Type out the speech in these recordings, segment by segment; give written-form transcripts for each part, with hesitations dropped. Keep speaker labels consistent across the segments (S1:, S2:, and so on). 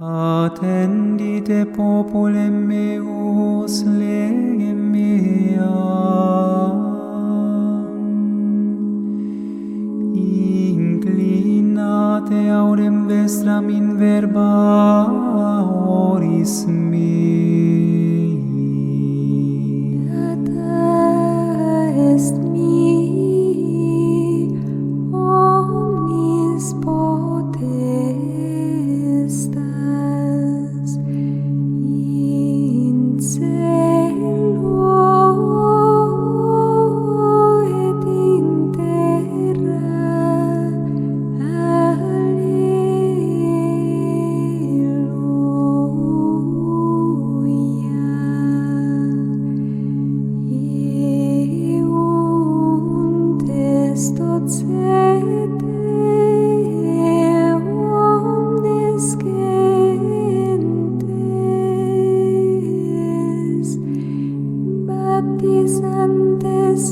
S1: Attendite populem meus legem meam, inclinate audem vestram in verba oris mei.
S2: Data est mi omnis potestas in cielo et in terra. Eunt est docete omnes gentes, baptizantes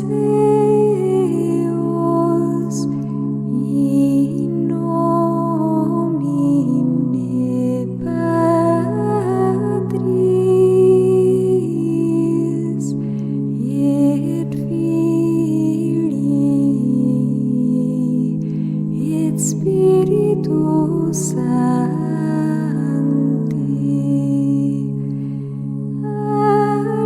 S2: eos in nomine Patris et Filii et Spiritus Sancti.
S3: Alleluia.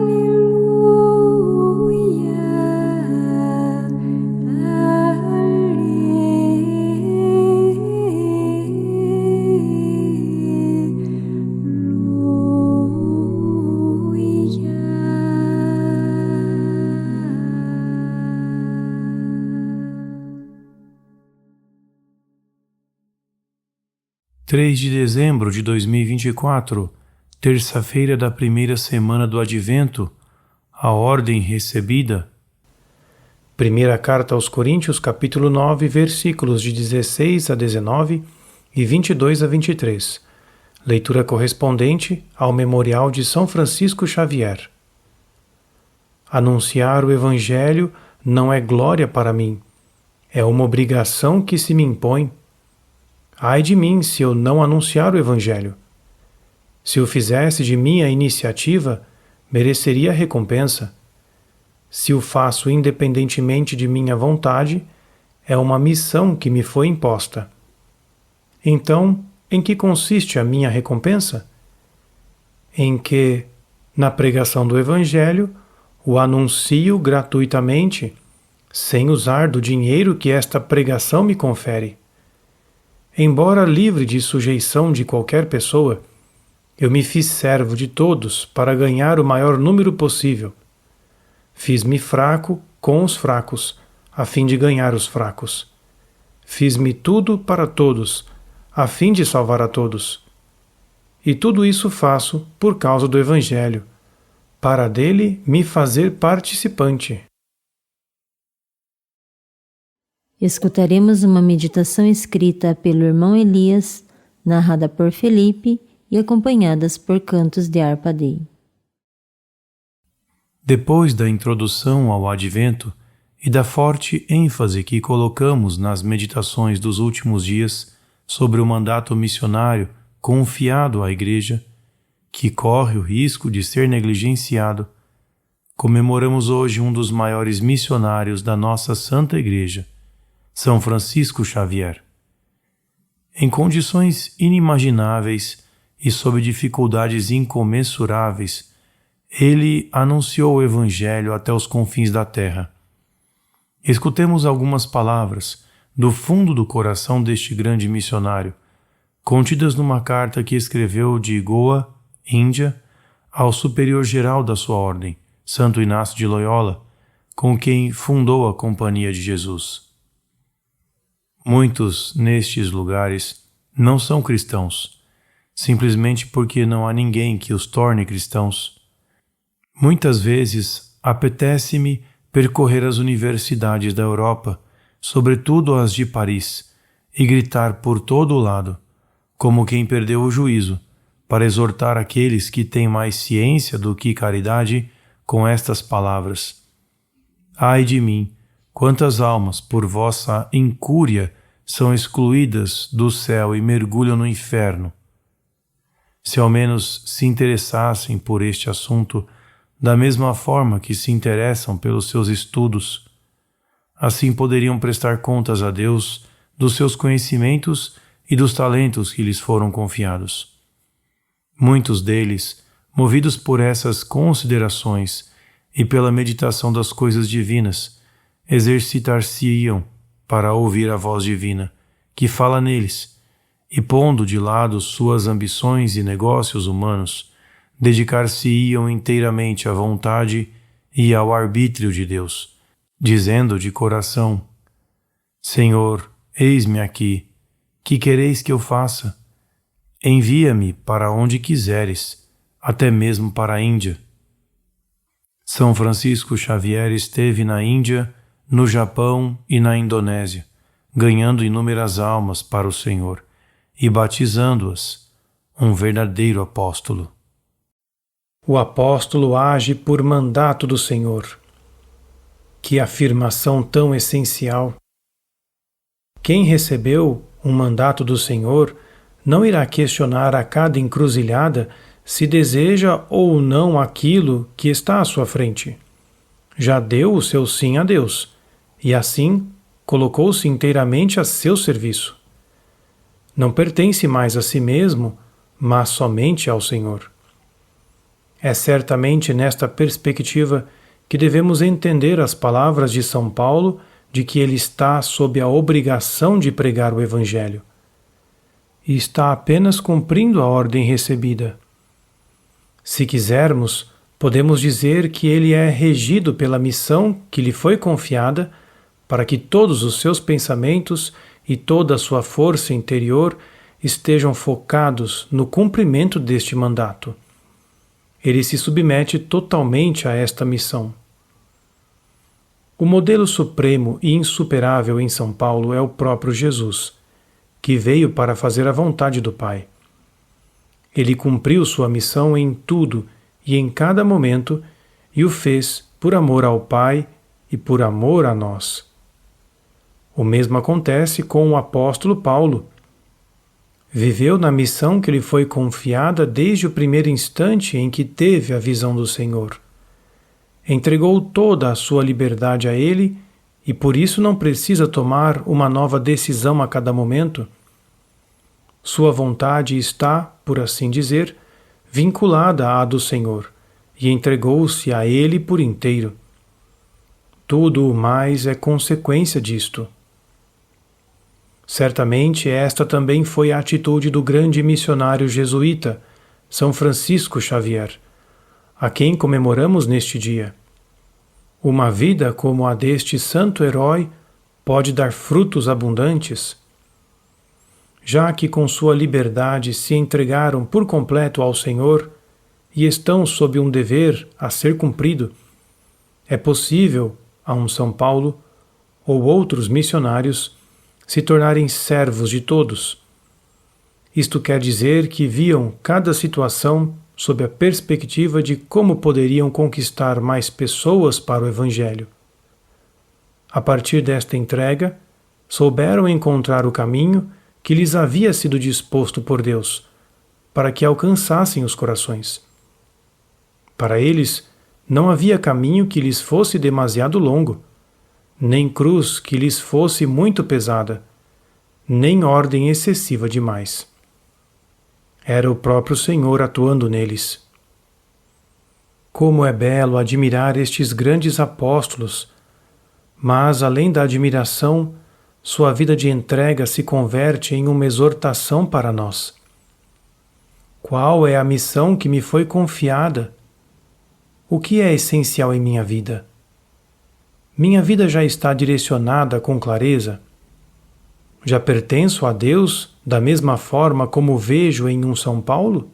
S3: 3 de dezembro de 2024, terça-feira da primeira semana do Advento, a ordem recebida. Primeira carta aos Coríntios, capítulo 9, versículos de 16 a 19 e 22 a 23. Leitura correspondente ao Memorial de São Francisco Xavier. Anunciar o Evangelho não é glória para mim, é uma obrigação que se me impõe. Ai de mim se eu não anunciar o Evangelho. Se o fizesse de minha iniciativa, mereceria recompensa. Se o faço independentemente de minha vontade, é uma missão que me foi imposta. Então, em que consiste a minha recompensa? Em que, na pregação do Evangelho, o anuncio gratuitamente, sem usar do dinheiro que esta pregação me confere. Embora livre de sujeição de qualquer pessoa, eu me fiz servo de todos para ganhar o maior número possível. Fiz-me fraco com os fracos, a fim de ganhar os fracos. Fiz-me tudo para todos, a fim de salvar a todos. E tudo isso faço por causa do Evangelho, para dele me fazer participante.
S4: Escutaremos uma meditação escrita pelo irmão Elias, narrada por Felipe e acompanhadas por cantos de harpa dei.
S3: Depois da introdução ao Advento e da forte ênfase que colocamos nas meditações dos últimos dias sobre o mandato missionário confiado à Igreja, que corre o risco de ser negligenciado, comemoramos hoje um dos maiores missionários da nossa Santa Igreja, São Francisco Xavier. Em condições inimagináveis e sob dificuldades incomensuráveis, ele anunciou o Evangelho até os confins da terra. Escutemos algumas palavras do fundo do coração deste grande missionário, contidas numa carta que escreveu de Goa, Índia, ao superior-geral da sua ordem, Santo Inácio de Loyola, com quem fundou a Companhia de Jesus. Muitos nestes lugares não são cristãos, simplesmente porque não há ninguém que os torne cristãos. Muitas vezes apetece-me percorrer as universidades da Europa, sobretudo as de Paris, e gritar por todo o lado, como quem perdeu o juízo, para exortar aqueles que têm mais ciência do que caridade com estas palavras: Ai de mim, quantas almas, por vossa incúria, são excluídas do céu e mergulham no inferno. se ao menos se interessassem por este assunto da mesma forma que se interessam pelos seus estudos. Assim poderiam prestar contas a Deus dos seus conhecimentos e dos talentos que lhes foram confiados. Muitos deles, movidos por essas considerações e pela meditação das coisas divinas, exercitar-se-iam para ouvir a voz divina, que fala neles, e pondo de lado suas ambições e negócios humanos, dedicar-se-iam inteiramente à vontade e ao arbítrio de Deus, dizendo de coração: Senhor, eis-me aqui, que quereis que eu faça? Envia-me para onde quiseres, até mesmo para a Índia. São Francisco Xavier esteve na Índia, no Japão e na Indonésia, ganhando inúmeras almas para o Senhor e batizando-as, um verdadeiro apóstolo.
S5: O apóstolo age por mandato do Senhor. Que afirmação tão essencial! Quem recebeu um mandato do Senhor não irá questionar a cada encruzilhada se deseja ou não aquilo que está à sua frente. Já deu o seu sim a Deus, e assim colocou-se inteiramente a seu serviço. Não pertence mais a si mesmo, mas somente ao Senhor. É certamente nesta perspectiva que devemos entender as palavras de São Paulo de que ele está sob a obrigação de pregar o Evangelho. E está apenas cumprindo a ordem recebida. Se quisermos, podemos dizer que ele é regido pela missão que lhe foi confiada para que todos os seus pensamentos e toda a sua força interior estejam focados no cumprimento deste mandato. Ele se submete totalmente a esta missão. O modelo supremo e insuperável em São Paulo é o próprio Jesus, que veio para fazer a vontade do Pai. Ele cumpriu sua missão em tudo e em cada momento e o fez por amor ao Pai e por amor a nós. O mesmo acontece com o apóstolo Paulo. Viveu na missão que lhe foi confiada desde o primeiro instante em que teve a visão do Senhor. Entregou toda a sua liberdade a Ele e por isso não precisa tomar uma nova decisão a cada momento. Sua vontade está, por assim dizer, vinculada à do Senhor e entregou-se a Ele por inteiro. Tudo o mais é consequência disto. Certamente esta também foi a atitude do grande missionário jesuíta, São Francisco Xavier, a quem comemoramos neste dia. Uma vida como a deste santo herói pode dar frutos abundantes. Já que com sua liberdade se entregaram por completo ao Senhor e estão sob um dever a ser cumprido, é possível a um São Paulo ou outros missionários se tornarem servos de todos. Isto quer dizer que viam cada situação sob a perspectiva de como poderiam conquistar mais pessoas para o Evangelho. A partir desta entrega, souberam encontrar o caminho que lhes havia sido disposto por Deus, para que alcançassem os corações. Para eles, não havia caminho que lhes fosse demasiado longo, nem cruz que lhes fosse muito pesada, nem ordem excessiva demais. Era o próprio Senhor atuando neles. Como é belo admirar estes grandes apóstolos, mas, além da admiração, sua vida de entrega se converte em uma exortação para nós. Qual é a missão que me foi confiada? O que é essencial em minha vida? Minha vida já está direcionada com clareza? Já pertenço a Deus da mesma forma como vejo em um São Paulo?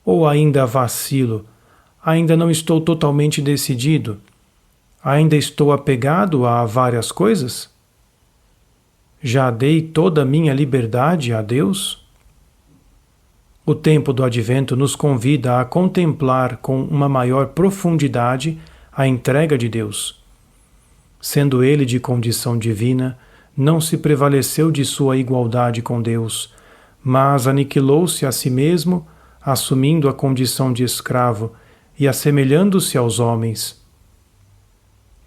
S5: Ou ainda vacilo, ainda não estou totalmente decidido, ainda estou apegado a várias coisas? Já dei toda a minha liberdade a Deus? O tempo do Advento nos convida a contemplar com uma maior profundidade a entrega de Deus. Sendo Ele de condição divina, não se prevaleceu de sua igualdade com Deus,
S3: mas aniquilou-se a si mesmo, assumindo a condição de escravo e assemelhando-se aos homens.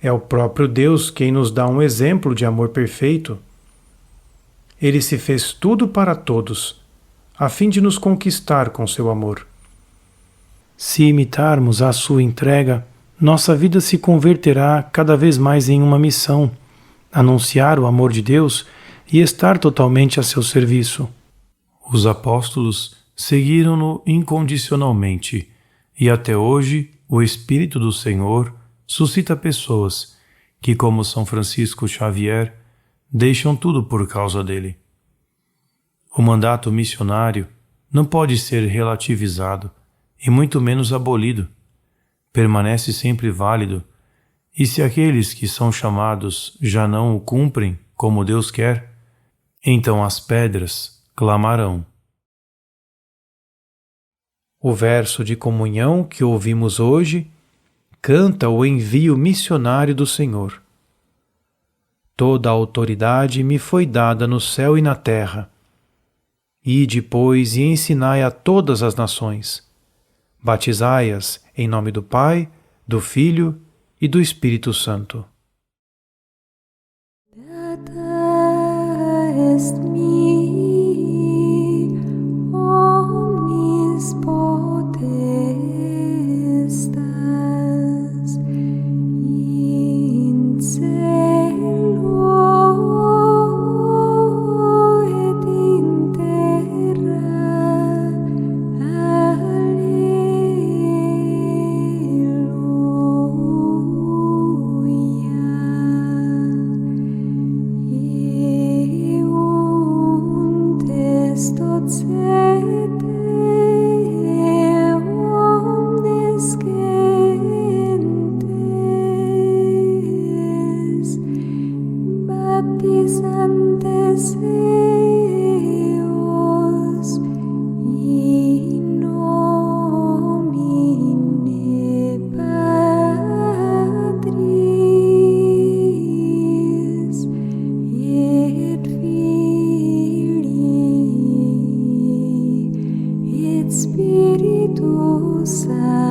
S3: É o próprio Deus quem nos dá um exemplo de amor perfeito. Ele se fez tudo para todos, a fim de nos conquistar com seu amor. Se imitarmos a sua entrega, nossa vida se converterá cada vez mais em uma missão, anunciar o amor de Deus e estar totalmente a seu serviço. Os apóstolos seguiram-no incondicionalmente, e até hoje o Espírito do Senhor suscita pessoas que, como São Francisco Xavier, deixam tudo por causa dele. O mandato missionário não pode ser relativizado e muito menos abolido. Permanece sempre válido, e se aqueles que são chamados já não o cumprem como Deus quer, então as pedras clamarão. O verso de comunhão que ouvimos hoje canta o envio missionário do Senhor. Toda a autoridade me foi dada no céu e na terra. Ide, pois, e ensinai a todas as nações. Batizai-as em nome do Pai, do Filho e do Espírito Santo.
S2: Data est mi omnis potestas in cielo et in terra. Baptizantes eos in nomine Patris et Filii et Spiritus Sancti.